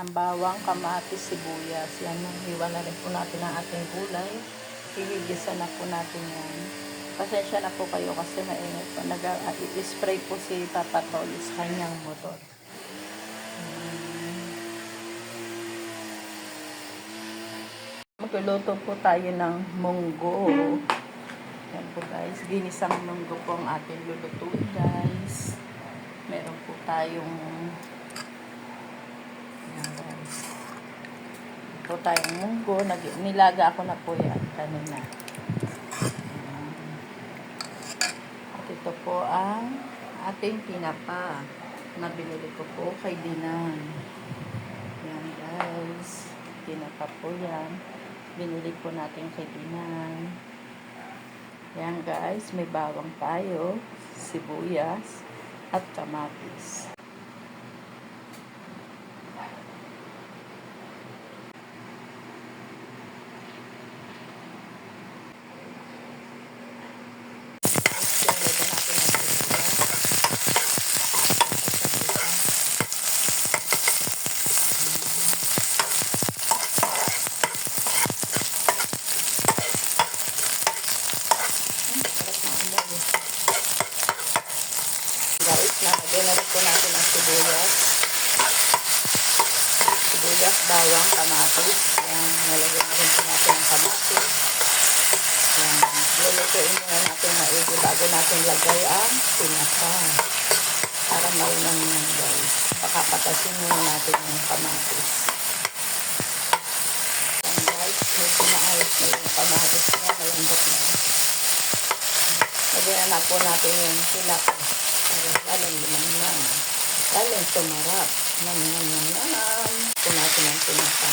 ng bawang, kamatis, sibuyas. Yan, hiwa na rin po natin ang ating gulay. Hihigisa na po natin yan. Pasensya na po kayo kasi mainit po. Nag-spray po si Papa Tol sa kanyang motor. Magluluto po tayo ng munggo. Yan po guys. Ginisang munggo po ang ating lulutuin guys. Meron po tayong yan guys. Ito tayong munggo. Nilaga ako na po yan kanina. At ito po ang ating tinapa na binili ko po kay Dinan. Yan guys. Tinapa po yan. Binili po natin kay Dinan. Yan guys. May bawang tayo. Sibuyas. At kamatis. Nalagyan na rin po natin ang sibuyas. Sibuyas, bawang, kamatis. Yan, nalagyan na rin po natin ang kamatis. Yan, lulutuin muna natin maigi bago natin lagay ang tinapa. Para maunan yan guys. Pakapatasin muna natin yung kamatis. Yan guys, medyo maayos na yung kamatis niya. Malambot na. Lagyan na po natin yung tinapa. Lalong naman. Lalong sumarap. Naman. Ito natin ang tinapa.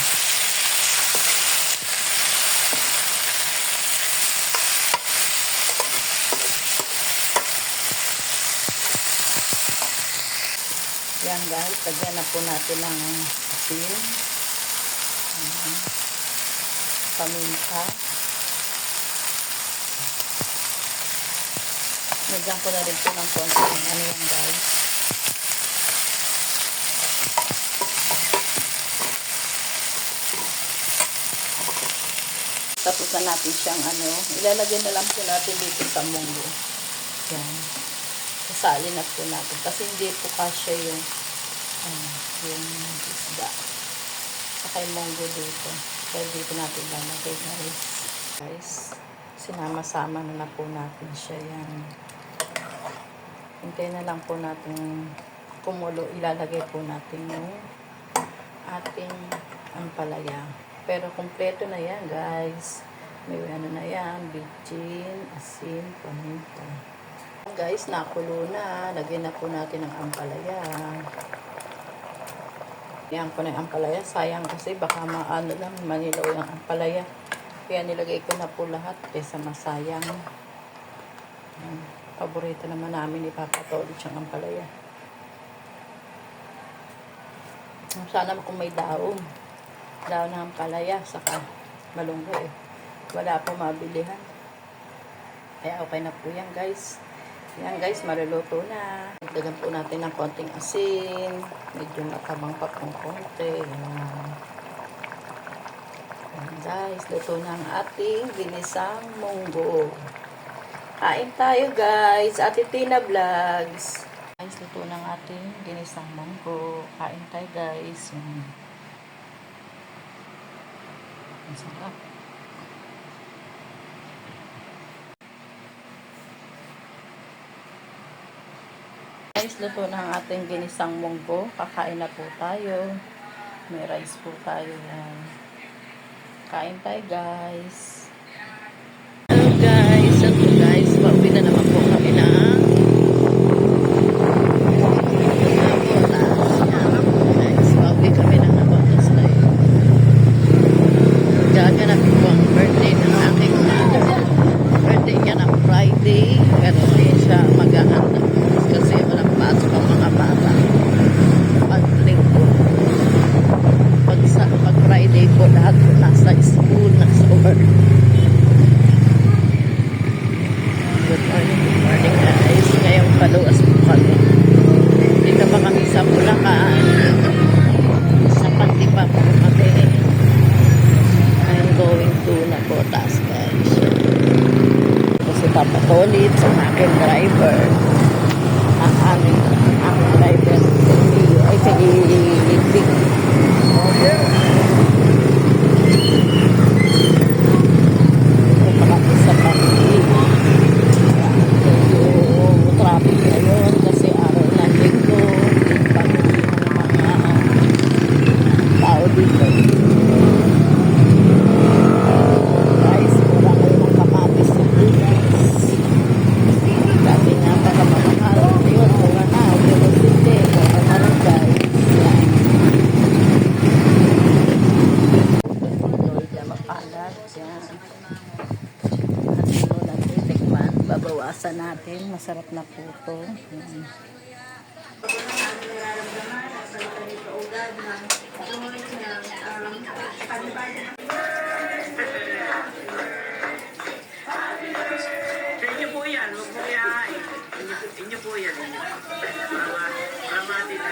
Yan guys. Lagyan na po natin ang asin. Paminta. Nagyan ko na rin po ng konti ng ano yan guys. Tapos na natin siyang ano. Ilalagay na lang po natin dito sa munggo. Yan. Sasali na po natin. Kasi hindi po kasya yung isda. Saka yung munggo dito. Kaya dito natin lalagay guys. Guys. Sinama-sama na po natin siya yan. Hintayin na lang po natin kumulo. Ilalagay po natin yung ating ampalaya. Pero kumpleto na yan guys. May ano na yan. Bitchin, asin, paminta. Guys, nakulo na. Lagyan na po natin ang ampalaya. Yan po na yung ampalaya. Sayang kasi baka maano lang manilaw yung ampalaya. Kaya nilagay ko na po lahat kaysa masayang. Paborito naman namin ni Papa Tol siyang ampalaya. Sana kung may daon. Daon ng ampalaya. Saka malunggay. Wala po mabilihan. Kaya okay na po yan guys. Yan guys, maluluto na. Dagdagan po natin ng konting asin. Medyo matabang pa pong konti. Yan guys, luto na ang ating ginisang munggo. Kain tayo guys, Ate Tina Vlogs. Guys, luto na ang ating ginisang munggo. Kain tayo guys. Ang sarap. Guys, luto na ang ating ginisang munggo. Kakain na po tayo. May rice po tayo yan. Kain tayo guys. Hello guys. Hello guys. Pauwi na naman po kami na guys. Pauwi kami na nabatas na yun. Gaganapin po ang birthday ng aking birthday niya ng Friday. Pero hindi siya mag-aanda kasi walang pasok ang mga bata. Pag-linggo. Pag Friday po lahat po nasa school, nasa work. ako ulit sa aking driver. Ang aming driver ay kailigpig. Makati sa pag-ibig. Medyo traffic ngayon kasi araw ng linggo. Pag-ibig ng mga tao dito. Guys, mura kayo ng kamatis sa Pinas. Dati nga pagkamamahal. Ngayon, mura na. Pero hindi. Mura na rin guys. Yan. Mapalat. Yan. Ano natin, tikman. Babawasan natin. Masarap na po ito. Yan. Inyo po yan, huwag mo iyahain. Inyo po yan. Para matin na.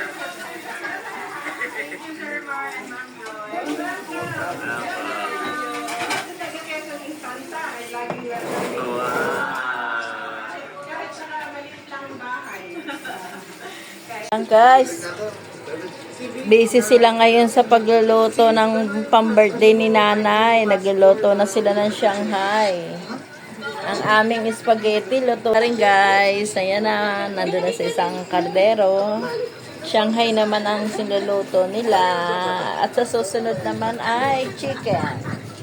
Yan guys, busy sila ngayon sa pagluluto ng pang-birthday ni nanay. Nagluluto na sila ng Shanghai. Ang aming spaghetti, luto na rin guys. Ayan na, nandun na sa isang kaldero. Shanghai naman ang sinuluto nila. At sa susunod naman ay chicken.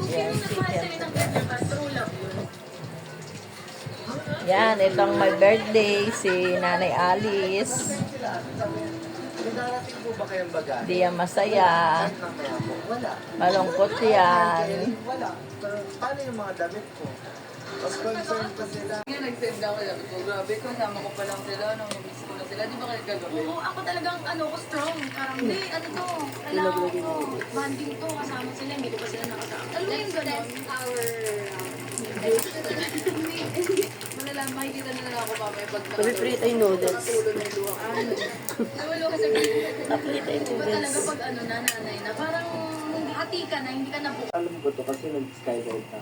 Yan, chicken. Yan, itong my birthday, si Nanay Alice. Darating po ba kayong bagay? Di yan masaya. Wala. Malungkot yan. Wala. Pero paano yung mga damit ko? Mas concerned pa sila. Nag-send ako, sabi ko, grabe, kasama ko pa lang sila, nung miss ko na sila, di ba kayo gagawin? Oo, ako talagang strong. Parang, hindi, to, kailangan ko, banding to, kasama sila, hindi ko pa sila nakasama. Alam mo yung gano'n? Malalaman, makikita nila na ako mamaya pag Pumiprit ay noodles. natulog na yung luwang ano. Tulo kasi, Naplit ay iba talaga noodles. pag nanay na, parang hati ka na, hindi ka na bukas. Alam ko to kasi nag-skydive na.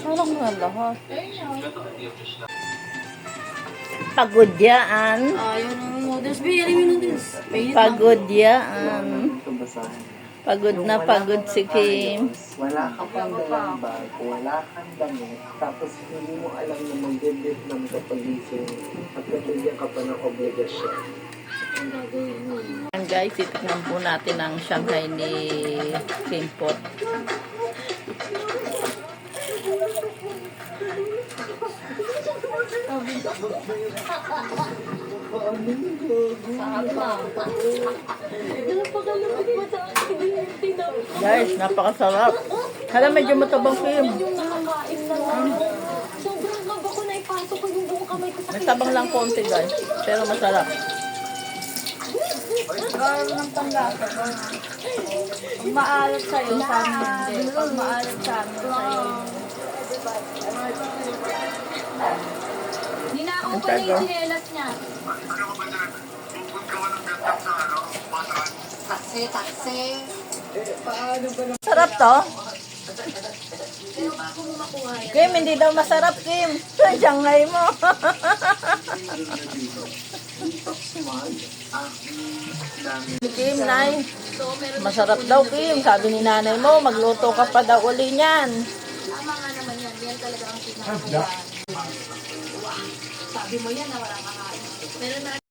Sarang nga lahat. Pagod yan. Ayaw ng noodles, bigyan mo yung noodles. Pagod yan. Ito basahin. Pagod na pagod si Kim. Wala ka pang dalang bag, wala kang damit, tapos hindi mo alam na mag-debit ng kapagising at nabigyan ka pa ng obligasyon. Yan guys, titignan po natin ang Shanghai ni Kim Pot. Guys, napakasarap. Hala, medyo matabang Kim. Sobrang kaba ko na ipasok ko yung buong kamay ko sa May tabang lang konti guys, pero masarap. ng panggasa. Pag maalat sa'yo, sa amin hindi. Pag maalat sa amin, sa'yo. Ninakaw ko na yung sinelas niya. Taksi. Sarap to? Pero bago mo makuha yan, Kim, hindi daw masarap Kim. Sa Shanghai mo. Kim, Nay. so meron Masarap daw Kim. Sabi ni nanay mo, magluto ka pa daw uli niyan. tama nga naman yan. Yan talaga ang pinakakuha. Sabi mo yan na walang kakain. Meron na